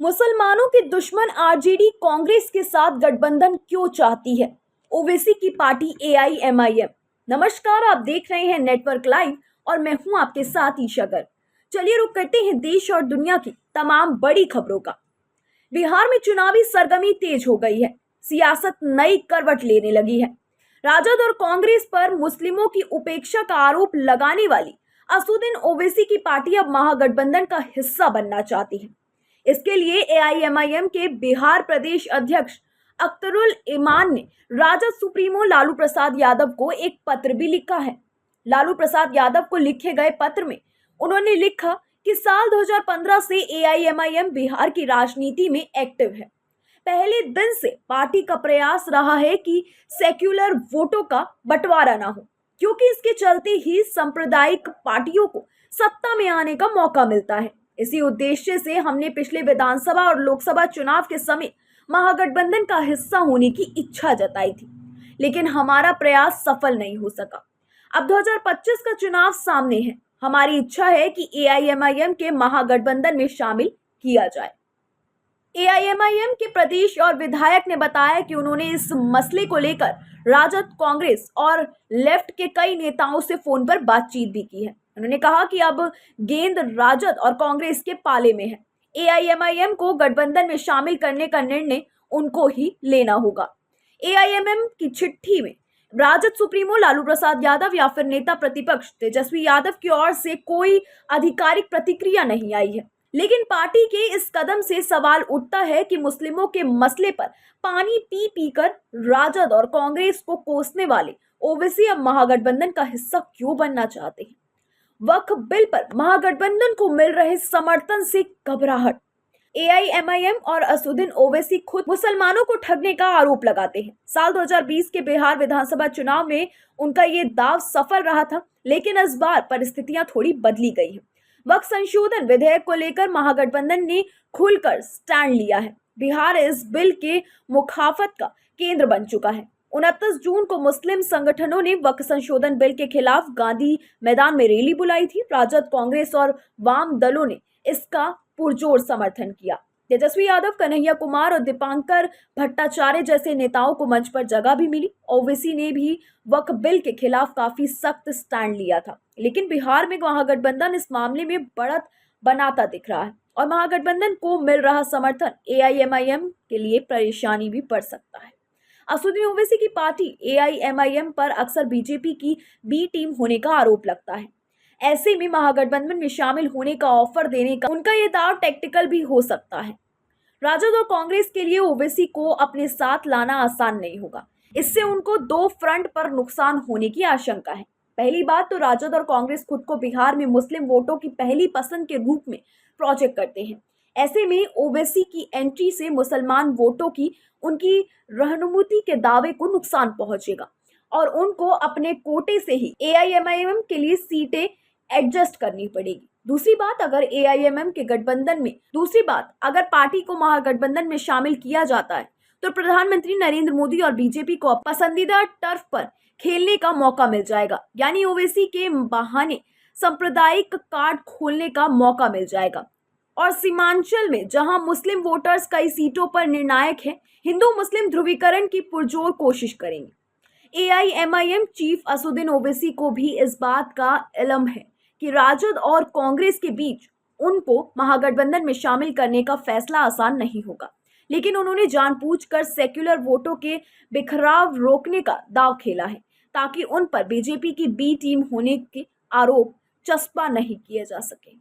मुसलमानों के दुश्मन आरजेडी कांग्रेस के साथ गठबंधन क्यों चाहती है? ओवैसी की पार्टी एआईएमआईएम। नमस्कार, आप देख रहे हैं नेटवर्क लाइव और मैं हूं आपके साथ ईशा गर्ग। चलिए रुक करते हैं देश और दुनिया की तमाम बड़ी खबरों का। बिहार में चुनावी सरगर्मी तेज हो गई है, सियासत नई करवट लेने लगी है। राजद और कांग्रेस पर मुस्लिमों की उपेक्षा का आरोप लगाने वाली असदुद्दीन ओवैसी की पार्टी अब महागठबंधन का हिस्सा बनना चाहती है। इसके लिए एआईएमआईएम के बिहार प्रदेश अध्यक्ष अख्तरुल इमान ने राजद सुप्रीमो लालू प्रसाद यादव को एक पत्र भी लिखा है। लालू प्रसाद यादव को लिखे गए पत्र में उन्होंने लिखा कि साल 2015 से एआईएमआईएम बिहार की राजनीति में एक्टिव है। पहले दिन से पार्टी का प्रयास रहा है कि सेक्युलर वोटों का बंटवारा ना हो, क्योंकि इसके चलते ही सांप्रदायिक पार्टियों को सत्ता में आने का मौका मिलता है। इसी उद्देश्य से हमने पिछले विधानसभा और लोकसभा चुनाव के समय महागठबंधन का हिस्सा होने की इच्छा जताई थी, लेकिन हमारा प्रयास सफल नहीं हो सका। अब 2025 का चुनाव सामने है। हमारी इच्छा है कि एआईएमआईएम के महागठबंधन में शामिल किया जाए। एआईएमआईएम के प्रदेश और विधायक ने बताया कि उन्होंने इस मसले को लेकर राजद, कांग्रेस और लेफ्ट के कई नेताओं से फोन पर बातचीत भी की है। उन्होंने कहा कि अब गेंद राजद और कांग्रेस के पाले में है। एआईएमआईएम को गठबंधन में शामिल करने का निर्णय उनको ही लेना होगा। एआईएमआईएम की चिट्ठी में राजद सुप्रीमो लालू प्रसाद यादव या फिर नेता प्रतिपक्ष तेजस्वी यादव की ओर से कोई आधिकारिक प्रतिक्रिया नहीं आई है, लेकिन पार्टी के इस कदम से सवाल उठता है कि मुस्लिमों के मसले पर पानी पी पी कर राजद और कांग्रेस को कोसने वाले ओवैसी अब महागठबंधन का हिस्सा क्यों बनना चाहते हैं? वक्फ बिल पर महागठबंधन को मिल रहे समर्थन से घबराहट। एआईएमआईएम और असदुद्दीन ओवैसी खुद मुसलमानों को ठगने का आरोप लगाते हैं। साल 2020 के बिहार विधानसभा चुनाव में उनका ये दाव सफल रहा था, लेकिन इस बार परिस्थितियां थोड़ी बदली गई हैं। वक्फ संशोधन विधेयक को लेकर महागठबंधन ने खुलकर स्टैंड लिया है। बिहार इस बिल के मुखाफत का केंद्र बन चुका है। 29 जून को मुस्लिम संगठनों ने वक्फ संशोधन बिल के खिलाफ गांधी मैदान में रैली बुलाई थी। राजद, कांग्रेस और वाम दलों ने इसका पुरजोर समर्थन किया। तेजस्वी यादव, कन्हैया कुमार और दीपांकर भट्टाचार्य जैसे नेताओं को मंच पर जगह भी मिली। ओवैसी ने भी वक्फ बिल के खिलाफ काफी सख्त स्टैंड लिया था, लेकिन बिहार में महागठबंधन इस मामले में बढ़त बनाता दिख रहा है और महागठबंधन को मिल रहा समर्थन एआईएमआईएम के लिए परेशानी भी बढ़ सकता है। असदुद्दीन ओवैसी की पार्टी एआईएमआईएम पर अक्सर बीजेपी की बी टीम होने का आरोप लगता है। ऐसे में महागठबंधन में शामिल होने का ऑफर देने का उनका ये दाव टैक्टिकल भी हो सकता है। राजद और कांग्रेस के लिए ओवैसी को अपने साथ लाना आसान नहीं होगा। इससे उनको दो फ्रंट पर नुकसान होने की आशंका है। पहली बात तो राजद और कांग्रेस खुद को बिहार में मुस्लिम वोटों की पहली पसंद के रूप में प्रोजेक्ट करते हैं। ऐसे में ओवैसी की एंट्री से मुसलमान वोटों की उनकी रहनुमाई के दावे को नुकसान पहुंचेगा और उनको अपने कोटे से ही एआईएमआईएम के लिए सीटें एडजस्ट करनी पड़ेगी। दूसरी बात, अगर पार्टी को महागठबंधन में शामिल किया जाता है तो प्रधानमंत्री नरेंद्र मोदी और बीजेपी को पसंदीदा टर्फ पर खेलने का मौका मिल जाएगा। यानी ओवैसी के बहाने सांप्रदायिक कार्ड खोलने का मौका मिल जाएगा और सीमांचल में जहां मुस्लिम वोटर्स कई सीटों पर निर्णायक हैं, हिंदू मुस्लिम ध्रुवीकरण की पुरजोर कोशिश करेंगे। एआईएमआईएम चीफ असदुद्दीन ओवैसी को भी इस बात का इल्म है कि राजद और कांग्रेस के बीच उनको महागठबंधन में शामिल करने का फैसला आसान नहीं होगा, लेकिन उन्होंने जानबूझकर सेक्युलर वोटों के बिखराव रोकने का दांव खेला है ताकि उन पर बीजेपी की बी टीम होने के आरोप चस्पा नहीं किए जा सके।